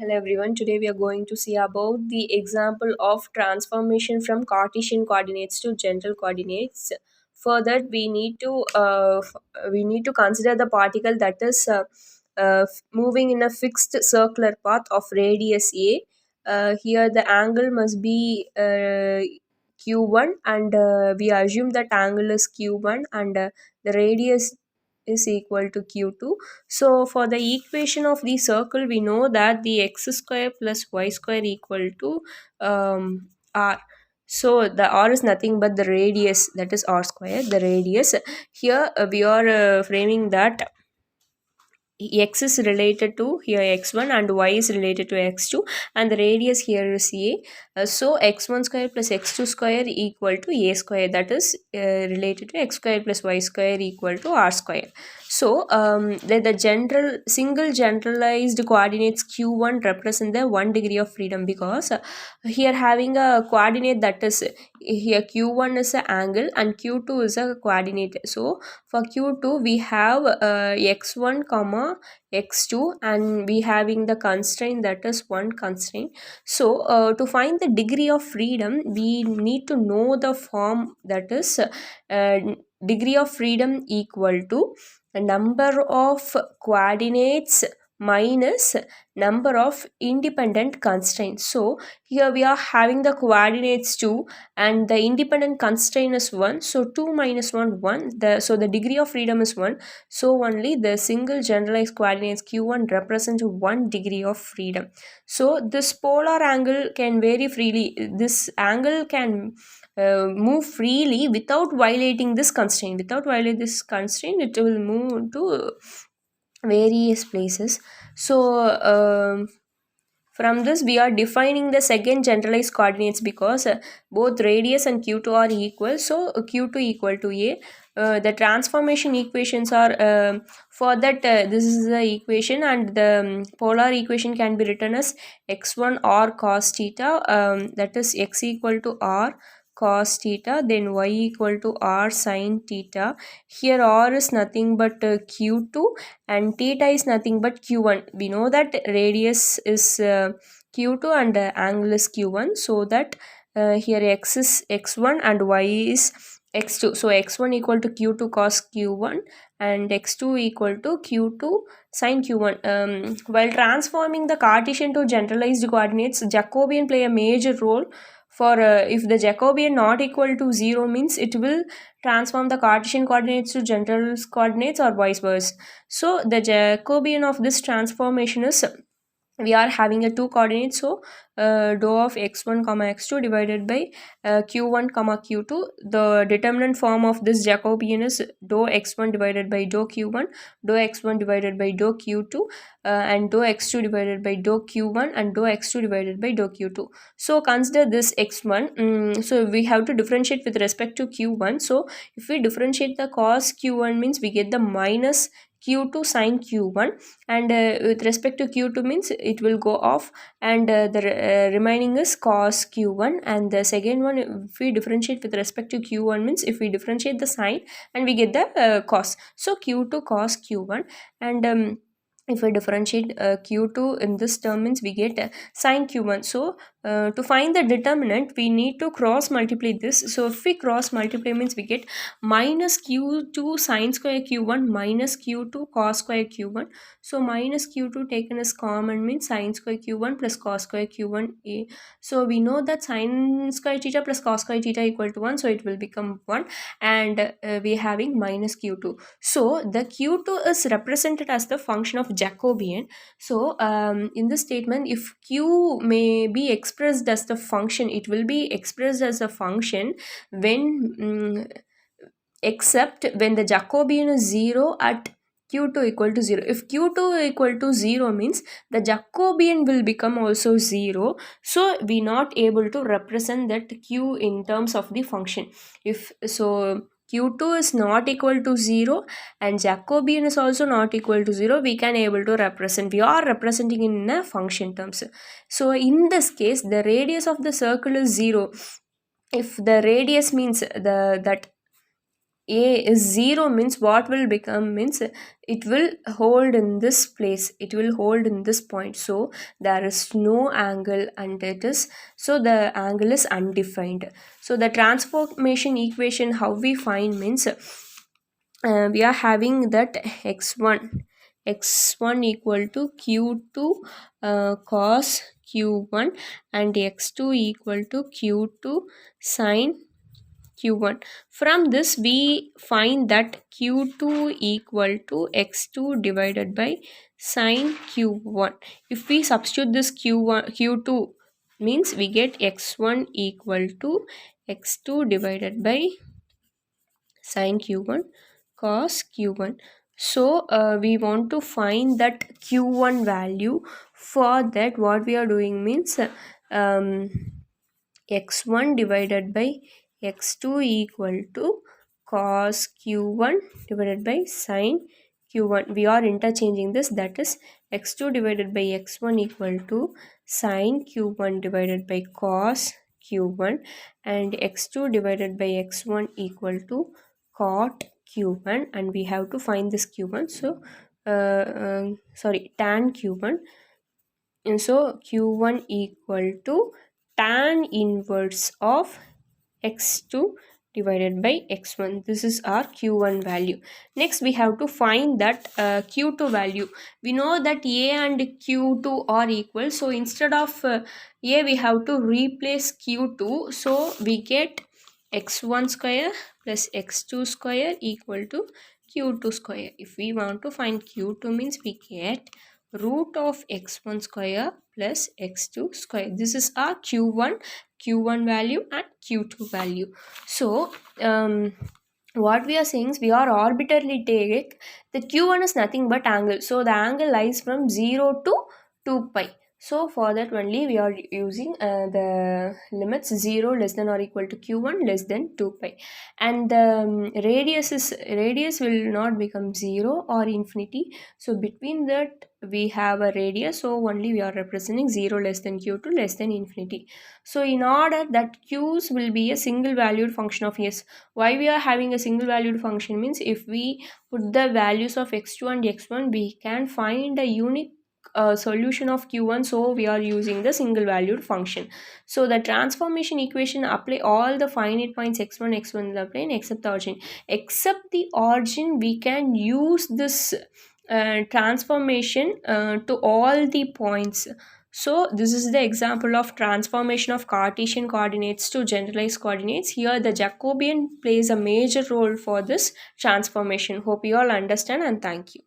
Hello everyone. Today we are going to see about the example of transformation from Cartesian coordinates to general coordinates. For that, we need to consider the particle that is moving in a fixed circular path of radius a. Here the angle must be q1, and we assume that angle is q1, and the radius is equal to q2. So for the equation of the circle, we know that the x square plus y square equal to r. So the r is nothing but the radius, that is r square, the radius. Here we are framing that x is related to here x1 and y is related to x2, and the radius here is a. So x1 square plus x2 square equal to a square, that is related to x square plus y square equal to r square. So the general single generalized coordinates q1 represent the 1 degree of freedom, because here having a coordinate that is here q1 is an angle and q2 is a coordinate. So for q2 we have x1 comma x2, and we having the constraint that is one constraint. So to find the degree of freedom, we need to know the form, that is degree of freedom equal to the number of coordinates minus number of independent constraints. So here we are having the coordinates 2 and the independent constraint is 1. So 2 minus 1 1, so the degree of freedom is 1. So only the single generalized coordinates q1 represent 1 degree of freedom. So this polar angle can vary freely. This angle can move freely without violating this constraint. Without violating this constraint, it will move to various places. So from this we are defining the second generalized coordinates, because both radius and q2 are equal. So q2 equal to a. The transformation equations are for that this is the equation, and the polar equation can be written as x1 r cos theta, that is x equal to r cos theta, then y equal to r sin theta. Here r is nothing but q2 and theta is nothing but q1. We know that radius is q2 and angle is q1, so that here x is x1 and y is x2. So x1 equal to q2 cos q1 and x2 equal to q2 sin q1. While transforming the Cartesian to generalized coordinates, Jacobian play a major role. For if the Jacobian not equal to 0 means it will transform the Cartesian coordinates to general coordinates or vice versa. So the Jacobian of this transformation is, we are having a two coordinates. So dou of x1 comma x2 divided by q1 comma q2. The determinant form of this Jacobian is dou x1 divided by dou q1, dou x1 divided by dou q2, and dou x2 divided by dou q1, and dou x2 divided by dou q2. So consider this x1. So we have to differentiate with respect to q1. So if we differentiate the cos q1 means we get the minus q2 sin q1, and with respect to q2 means it will go off, and the remaining is cos q1. And the second one, if we differentiate with respect to q1 means if we differentiate the sign and we get the cos. So q2 cos q1, and if we differentiate q2 in this term means we get sin q1. So to find the determinant we need to cross multiply this. So if we cross multiply means we get minus q2 sin square q1 minus q2 cos square q1. So minus q2 taken as common means sin square q1 plus cos square q1 a. So we know that sin square theta plus cos square theta equal to 1, so it will become 1, and we having minus q2. So the q2 is represented as the function of Jacobian. So in this statement, if q may be expressed as the function, it will be expressed as a function when except when the Jacobian is 0 at q2 equal to 0. If q2 equal to 0 means the Jacobian will become also 0. So we not able to represent that q in terms of the function. If so q2 is not equal to 0 and Jacobian is also not equal to 0, we can able to represent. We are representing in a function terms. So in this case the radius of the circle is 0. If the radius means that a is 0 means what will become means it will hold in this place, it will hold in this point, so there is no angle and it is, so the angle is undefined. So the transformation equation how we find means we are having that x1 equal to q2 cos q1 and x2 equal to q2 sine q1. From this we find that q2 equal to x2 divided by sine q1. If we substitute this q2 means we get x1 equal to x2 divided by sine q1 cos q1. So we want to find that q1 value. For that what we are doing means um, x1 divided by x2 equal to cos q1 divided by sine q1. We are interchanging this, that is x2 divided by x1 equal to sine q1 divided by cos q1 and x2 divided by x1 equal to cot q1, and we have to find this q1. So sorry, tan q1, and so q1 equal to tan inverse of x2 divided by x1. This is our q1 value. Next we have to find that q2 value. We know that a and q2 are equal, so instead of a we have to replace q2, so we get x1 square plus x2 square equal to q2 square. If we want to find q2 means we get root of x1 square plus x2 square. This is our q1 value and q2 value. So what we are saying is we are arbitrarily take the q1 is nothing but angle, so the angle lies from 0 to 2 pi. So for that only we are using the limits 0 less than or equal to q1 less than 2 pi, and the radius will not become 0 or infinity, so between that we have a radius, so only we are representing 0 less than q2 less than infinity. So in order that q's will be a single valued function of s. Why we are having a single valued function means if we put the values of x2 and x1 we can find a unique solution of q1, so we are using the single valued function. So the transformation equation apply all the finite points x1 in the plane except the origin. Except the origin we can use this transformation to all the points. So this is the example of transformation of Cartesian coordinates to generalized coordinates. Here the Jacobian plays a major role for this transformation. Hope you all understand, and thank you.